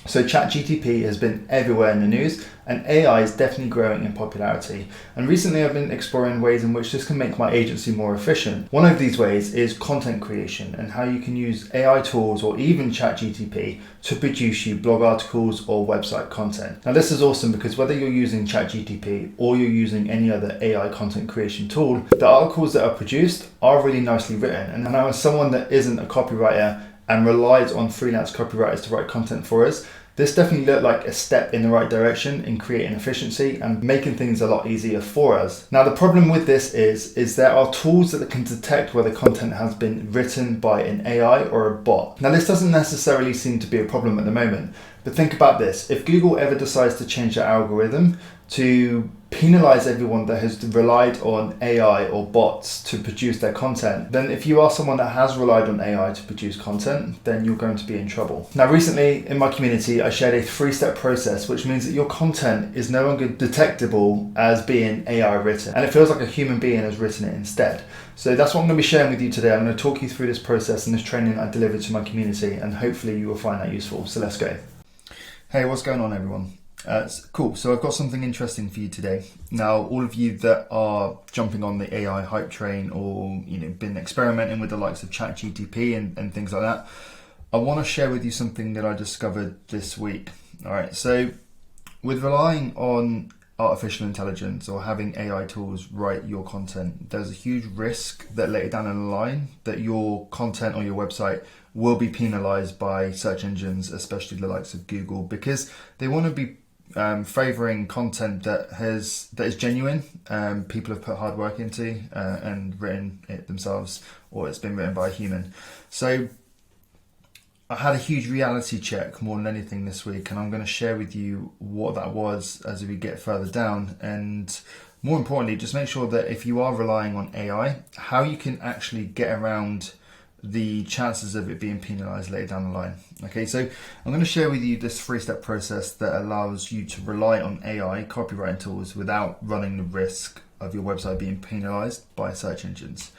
So Chat GPT has been everywhere in the news, and AI is definitely growing in popularity. And recently I've been exploring ways in which this can make my agency more efficient. One of these ways is content creation and how you can use AI tools or even Chat GPT to produce you blog articles or website content. Now this is awesome because whether you're using Chat GPT or you're using any other AI content creation tool, the articles that are produced are really nicely written. And now as someone that isn't a copywriter and relies on freelance copywriters to write content for us, this definitely looked like a step in the right direction in creating efficiency and making things a lot easier for us. Now the problem with this is there are tools that can detect whether content has been written by an AI or a bot. Now this doesn't necessarily seem to be a problem at the moment, but think about this. If Google ever decides to change their algorithm to penalize everyone that has relied on AI or bots to produce their content, then if you are someone that has relied on AI to produce content, then you're going to be in trouble. Now recently in my community I shared a 3-step process, which means that your content is no longer detectable as being AI written, and it feels like a human being has written it instead. So that's what I'm going to be sharing with you today. I'm going to talk you through this process and this training I delivered to my community, and hopefully you will find that useful. So let's go. Hey, what's going on everyone? Cool. So I've got something interesting for you today. Now, all of you that are jumping on the AI hype train or been experimenting with the likes of Chat GPT and things like that, I want to share with you something that I discovered this week. All right. So with relying on artificial intelligence or having AI tools write your content, there's a huge risk that later down the line that your content or your website will be penalized by search engines, especially the likes of Google, because they want to be favoring content that is genuine. People have put hard work into and written it themselves, or it's been written by a human. So I had a huge reality check more than anything this week, and I'm going to share with you what that was as we get further down, and more importantly, just make sure that if you are relying on AI, how you can actually get around the chances of it being penalized later down the line. Okay, so I'm going to share with you this 3-step process that allows you to rely on AI copywriting tools without running the risk of your website being penalized by search engines.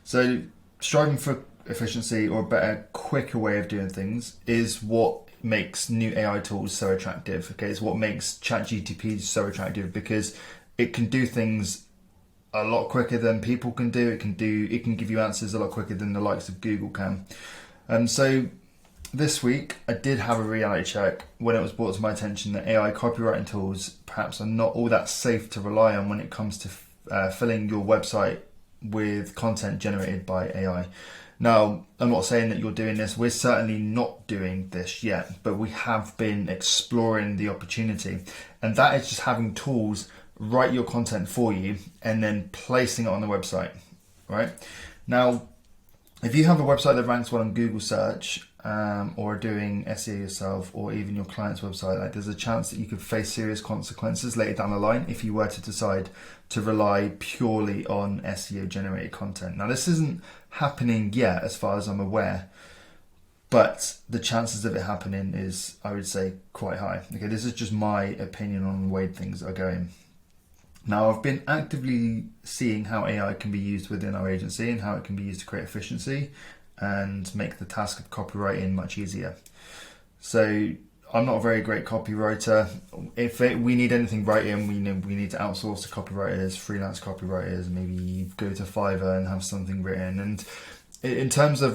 So striving for efficiency or a better, quicker way of doing things is what makes new AI tools so attractive. Okay, it's what makes ChatGPT so attractive because it can do things a lot quicker than people can do. It can give you answers a lot quicker than the likes of Google can. And so this week I did have a reality check when it was brought to my attention that AI copywriting tools perhaps are not all that safe to rely on when it comes to filling your website with content generated by AI. Now, I'm not saying that you're doing this. We're certainly not doing this yet, but we have been exploring the opportunity, and that is just having tools write your content for you and then placing it on the website, right? Now, if you have a website that ranks well on Google search or doing SEO yourself or even your client's website, there's a chance that you could face serious consequences later down the line if you were to decide to rely purely on SEO generated content. Now, this isn't happening yet as far as I'm aware, but the chances of it happening is, I would say, quite high. Okay, this is just my opinion on the way things are going. Now, I've been actively seeing how AI can be used within our agency and how it can be used to create efficiency and make the task of copywriting much easier. So I'm not a very great copywriter. If we need anything writing, we need to outsource to copywriters, freelance copywriters, maybe go to Fiverr and have something written. And in terms of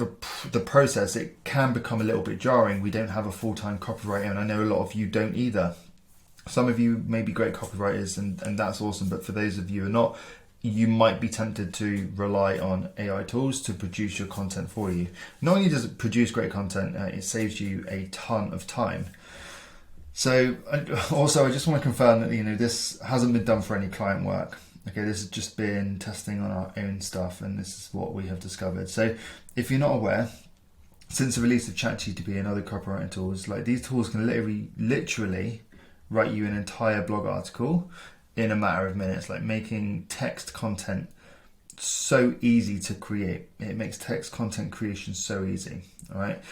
the process, it can become a little bit jarring. We don't have a full-time copywriter, and I know a lot of you don't either. Some of you may be great copywriters and that's awesome, but for those of you who are not, you might be tempted to rely on AI tools to produce your content for you. Not only does it produce great content, it saves you a ton of time. So also, I just want to confirm that this hasn't been done for any client work. Okay, this has just been testing on our own stuff, and this is what we have discovered. So if you're not aware, since the release of ChatGPT and other copywriting tools, these tools can literally write you an entire blog article in a matter of minutes, making text content so easy to create. It makes text content creation so easy, all right?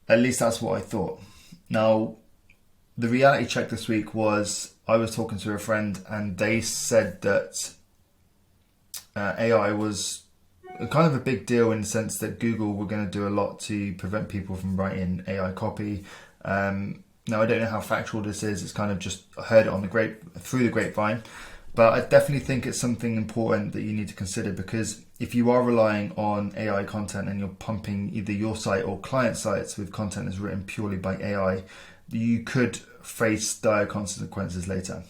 At least that's what I thought. Now, the reality check this week was I was talking to a friend and they said that AI was kind of a big deal in the sense that Google were going to do a lot to prevent people from writing AI copy. Now, I don't know how factual this is. It's kind of just heard it on through the grapevine. But I definitely think it's something important that you need to consider, because if you are relying on AI content and you're pumping either your site or client sites with content that's written purely by AI, you could face dire consequences later.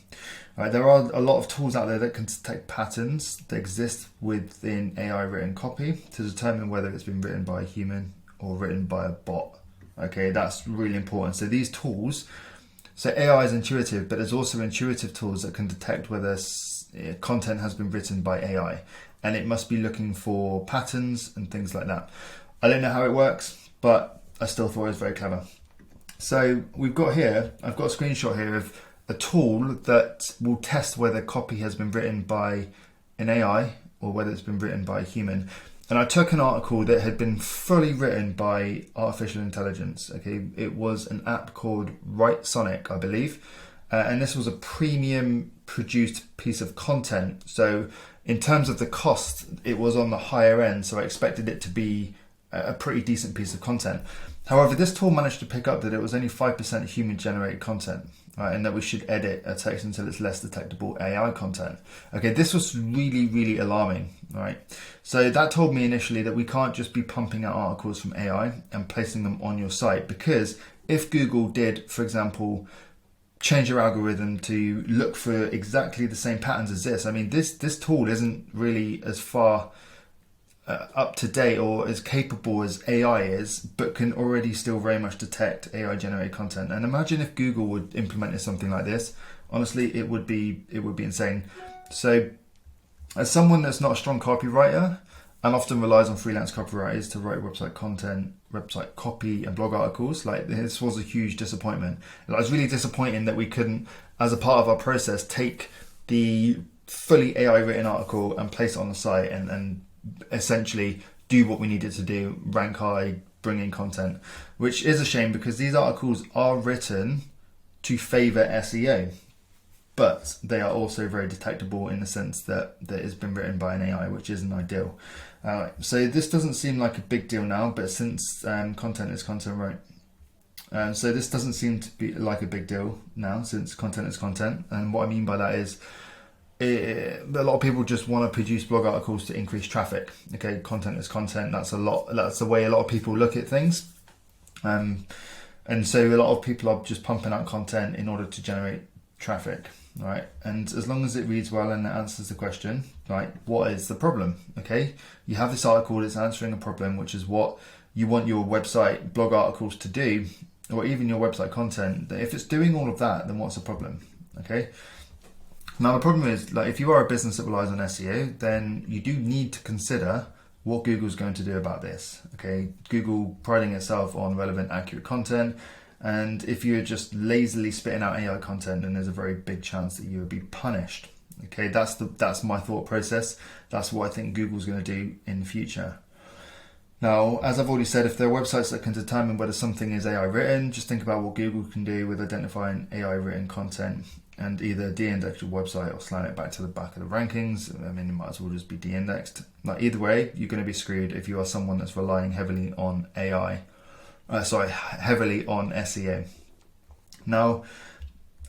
Right, there are a lot of tools out there that can detect patterns that exist within AI written copy to determine whether it's been written by a human or written by a bot. Okay, that's really important. So these tools, so AI is intuitive, but there's also intuitive tools that can detect whether content has been written by AI, and it must be looking for patterns and things like that. I don't know how it works, but I still thought it was very clever. So I've got a screenshot here of a tool that will test whether copy has been written by an AI or whether it's been written by a human. And I took an article that had been fully written by artificial intelligence. Okay, it was an app called Write Sonic, I believe, and this was a premium produced piece of content. So in terms of the cost, it was on the higher end. So I expected it to be a pretty decent piece of content. However, this tool managed to pick up that it was only 5% human generated content, right, and that we should edit a text until it's less detectable AI content. Okay, this was really, really alarming, right? So that told me initially that we can't just be pumping out articles from AI and placing them on your site, because if Google did, for example, change your algorithm to look for exactly the same patterns as this, I mean, this tool isn't really as far up to date or as capable as AI is, but can already still very much detect AI generated content. And imagine if Google would implement something like this. Honestly, it would be insane. So as someone that's not a strong copywriter and often relies on freelance copywriters to write website content, website copy and blog articles, like, this was a huge disappointment. It was really disappointing that we couldn't, as a part of our process, take the fully AI written article and place it on the site and essentially do what we needed to do, rank high, bring in content, which is a shame because these articles are written to favor SEO, but they are also very detectable in the sense that it's been written by an AI, which isn't ideal. So this doesn't seem like a big deal now, but since content is content, right? So this doesn't seem to be like a big deal now since content is content. And what I mean by that is, a lot of people just want to produce blog articles to increase traffic. Okay, content is content. That's the way a lot of people look at things. And so a lot of people are just pumping out content in order to generate traffic, right? And as long as it reads well and it answers the question, right, what is the problem? Okay, you have this article that's answering a problem, which is what you want your website blog articles to do, or even your website content. If it's doing all of that, then what's the problem? Okay. Now the problem is, like, if you are a business that relies on SEO, then you do need to consider what Google's going to do about this. Okay, Google priding itself on relevant, accurate content, and if you're just lazily spitting out AI content, then there's a very big chance that you will be punished. Okay, that's my thought process. That's what I think Google's going to do in the future. Now, as I've already said, if there are websites that can determine whether something is AI written, just think about what Google can do with identifying AI written content and either de-index your website or slam it back to the back of the rankings. I mean, it might as well just be de-indexed. Like, either way, you're going to be screwed if you are someone that's relying heavily on heavily on SEO. Now,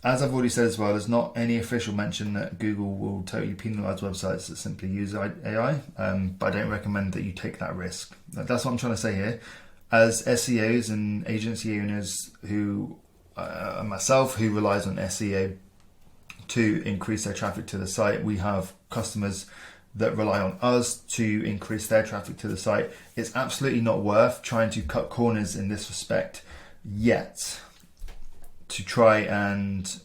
as I've already said as well, there's not any official mention that Google will totally penalize websites that simply use AI, but I don't recommend that you take that risk. That's what I'm trying to say here. As SEOs and agency owners who, myself, who relies on SEO to increase their traffic to the site, we have customers that rely on us to increase their traffic to the site. It's absolutely not worth trying to cut corners in this respect yet, to try and,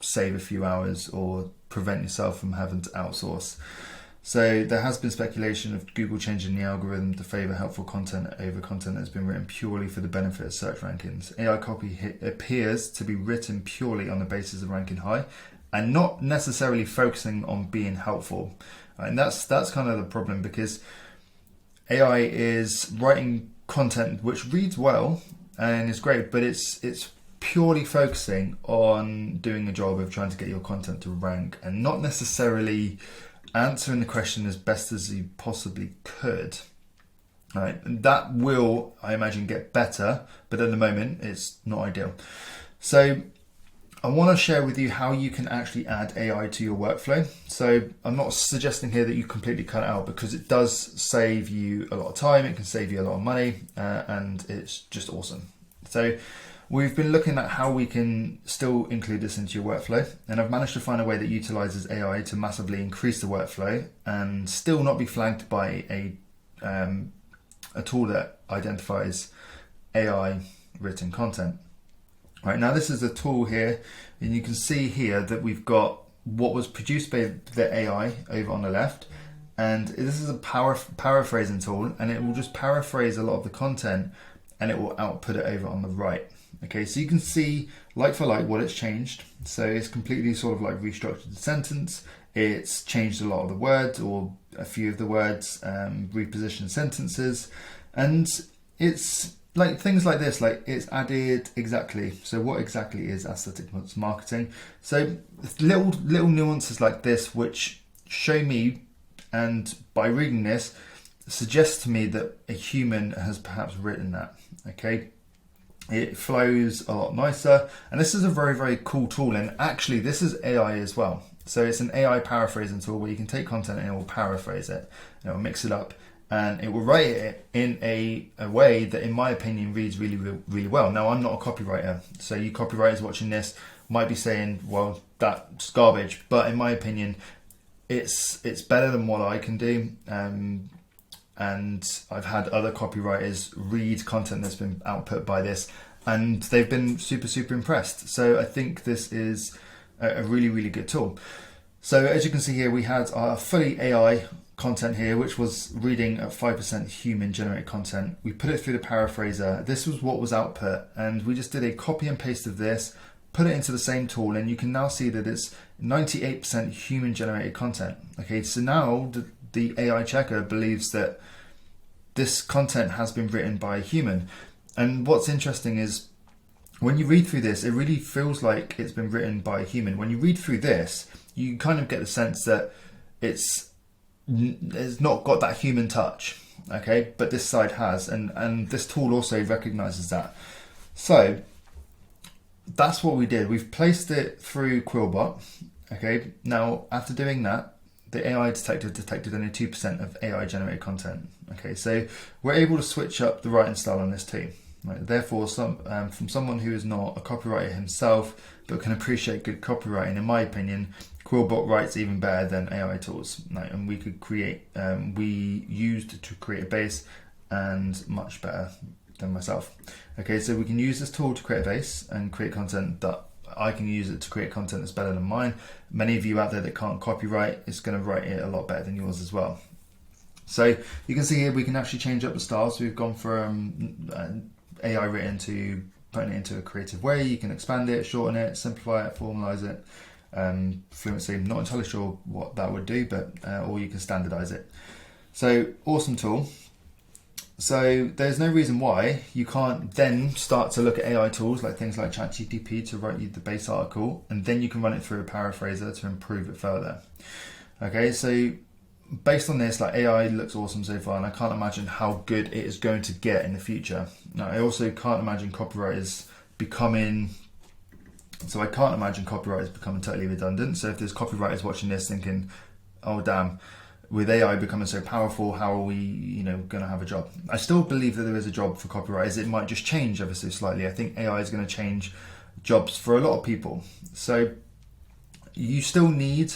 save a few hours or prevent yourself from having to outsource. So there has been speculation of Google changing the algorithm to favor helpful content over content that's been written purely for the benefit of search rankings. AI copy appears to be written purely on the basis of ranking high and not necessarily focusing on being helpful. And that's kind of the problem, because AI is writing content which reads well and is great, but it's purely focusing on doing a job of trying to get your content to rank and not necessarily answering the question as best as you possibly could. Right, and that will, I imagine, get better, but at the moment it's not ideal. So I want to share with you how you can actually add AI to your workflow. So I'm not suggesting here that you completely cut it out, because it does save you a lot of time, it can save you a lot of money, and it's just awesome. So we've been looking at how we can still include this into your workflow, and I've managed to find a way that utilizes AI to massively increase the workflow and still not be flagged by a tool that identifies AI written content. Right, now this is a tool here, and you can see here that we've got what was produced by the AI over on the left, and this is a paraphrasing tool, and it will just paraphrase a lot of the content and it will output it over on the right. Okay, so you can see like for like what it's changed. So it's completely sort of like restructured the sentence. It's changed a lot of the words, or a few of the words, repositioned sentences, and it's like things like this, like it's added exactly. So what exactly is aesthetic marketing? So little nuances like this, which show me, and by reading this, suggests to me that a human has perhaps written that. Okay. It flows a lot nicer, and this is a very, very cool tool. And actually this is AI as well. So it's an AI paraphrasing tool where you can take content and it will paraphrase it, and it will mix it up, and it will write it in a way that, in my opinion, reads really, really well. Now, I'm not a copywriter, so you copywriters watching this might be saying, well, that's garbage, but in my opinion, it's better than what I can do. And I've had other copywriters read content that's been output by this, and they've been super, super impressed. So I think this is a really, really good tool. So as you can see here, we had our fully AI content here, which was reading at 5% human generated content. We put it through the paraphraser. This was what was output, and we just did a copy and paste of this, put it into the same tool, and you can now see that it's 98% human generated content. Okay, so now the AI checker believes that this content has been written by a human. And what's interesting is, when you read through this, it really feels like it's been written by a human. When you read through this, you kind of get the sense that it's not got that human touch, okay? But this side has, and this tool also recognizes that. So that's what we did. We've placed it through Quillbot, okay? Now, after doing that, the AI detector detected only 2% of AI generated content. Okay, so we're able to switch up the writing style on this too. Right? Therefore, from someone who is not a copywriter himself, but can appreciate good copywriting, in my opinion, Quillbot writes even better than AI tools. Right? And we could create, we used to create a base, and much better than myself. Okay, so we can use this tool to create a base and create content that I can use it to create content that's better than mine. Many of you out there that can't copyright, it's going to write it a lot better than yours as well. So you can see here we can actually change up the style. So we've gone from AI written to putting it into a creative way. You can expand it, shorten it, simplify it, formalize it, fluency. I'm not entirely sure what that would do, but or you can standardize it. So awesome tool. So there's no reason why you can't then start to look at AI tools like things like Chat GPT to write you the base article, and then you can run it through a paraphraser to improve it further. Okay, so based on this, like, AI looks awesome so far, and I can't imagine how good it is going to get in the future. Now, I also can't imagine copywriters becoming totally redundant. So if there's copywriters watching this thinking, oh damn, with AI becoming so powerful, how are we, going to have a job? I still believe that there is a job for copywriters. It might just change ever so slightly. I think AI is going to change jobs for a lot of people. So you still need,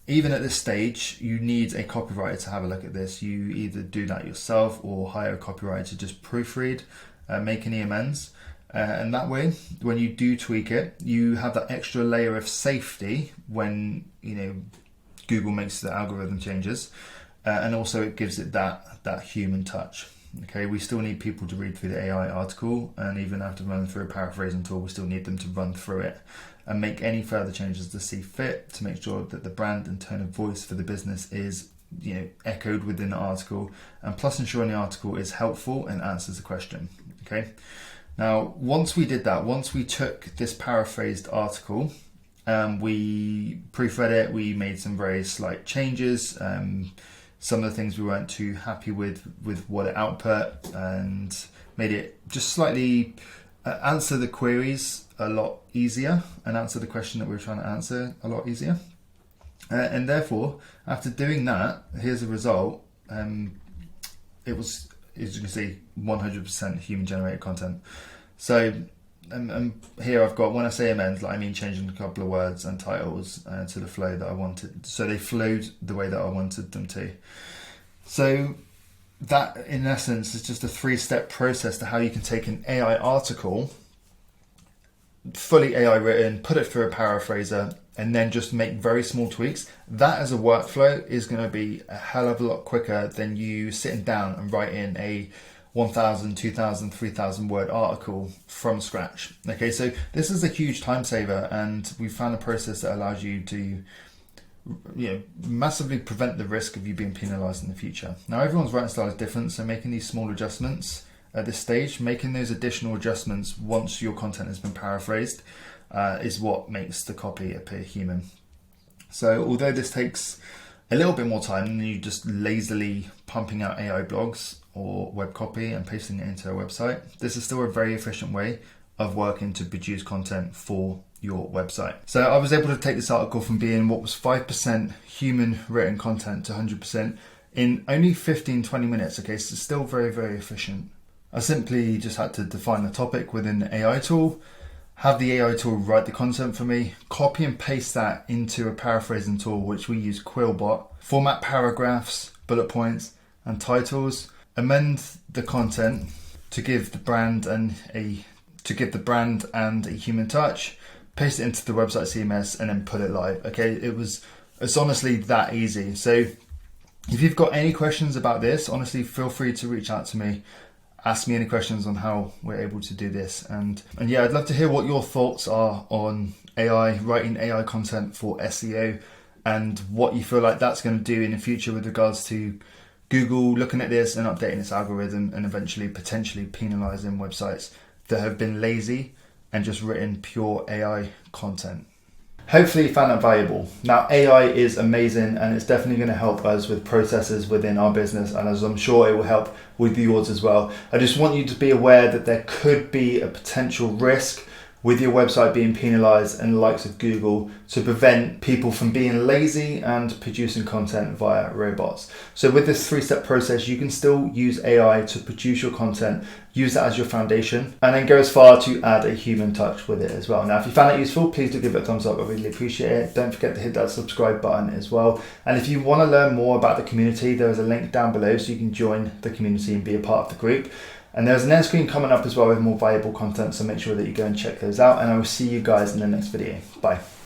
even at this stage, you need a copywriter to have a look at this. You either do that yourself or hire a copywriter to just proofread, make any amends. And that way, when you do tweak it, you have that extra layer of safety when, Google makes the algorithm changes, and also it gives it that human touch. Okay, we still need people to read through the AI article, and even after running through a paraphrasing tool, we still need them to run through it and make any further changes to see fit, to make sure that the brand and tone of voice for the business is echoed within the article, and plus ensuring the article is helpful and answers the question. Okay, now once we did that, once we took this paraphrased article, we proofread it, we made some very slight changes, some of the things we weren't too happy with what it output, and made it just slightly answer the queries a lot easier and answer the question that we were trying to answer a lot easier. And therefore, after doing that, here's the result. It was, as you can see, 100% human generated content. So here I've got, when I say amend, I mean changing a couple of words and titles to the flow that I wanted. So they flowed the way that I wanted them to. So that, in essence, is just a 3-step process to how you can take an AI article, fully AI written, put it through a paraphraser, and then just make very small tweaks. That as a workflow is going to be a hell of a lot quicker than you sitting down and writing a 1,000, 2,000, 3,000 word article from scratch. Okay, so this is a huge time saver, and we found a process that allows you to massively prevent the risk of you being penalized in the future. Now, everyone's writing style is different, so making these small adjustments at this stage, making those additional adjustments once your content has been paraphrased, is what makes the copy appear human. So although this takes a little bit more time than you just lazily pumping out AI blogs or web copy and pasting it into a website, this is still a very efficient way of working to produce content for your website. So I was able to take this article from being what was 5% human written content to 100% in only 15-20 minutes. Okay, so still very, very efficient. I simply just had to define the topic within the AI tool, have the AI tool write the content for me, copy and paste that into a paraphrasing tool, which we use Quillbot, format paragraphs, bullet points, and titles, amend the content to give the brand and a human touch, paste it into the website CMS, and then put it live. Okay, it's honestly that easy. So if you've got any questions about this, honestly, feel free to reach out to me. Ask me any questions on how we're able to do this. And yeah, I'd love to hear what your thoughts are on AI, writing AI content for SEO, and what you feel like that's going to do in the future with regards to Google looking at this and updating its algorithm and eventually potentially penalizing websites that have been lazy and just written pure AI content. Hopefully you found that valuable. Now, AI is amazing, and it's definitely going to help us with processes within our business, and as I'm sure it will help with yours as well. I just want you to be aware that there could be a potential risk with your website being penalized and the likes of Google to prevent people from being lazy and producing content via robots. So with this 3-step process, you can still use AI to produce your content, use that as your foundation, and then go as far to add a human touch with it as well. Now, if you found it useful, please do give it a thumbs up. I really appreciate it. Don't forget to hit that subscribe button as well. And if you want to learn more about the community, there is a link down below so you can join the community and be a part of the group. And there's an end screen coming up as well with more valuable content, so make sure that you go and check those out, and I will see you guys in the next video. Bye.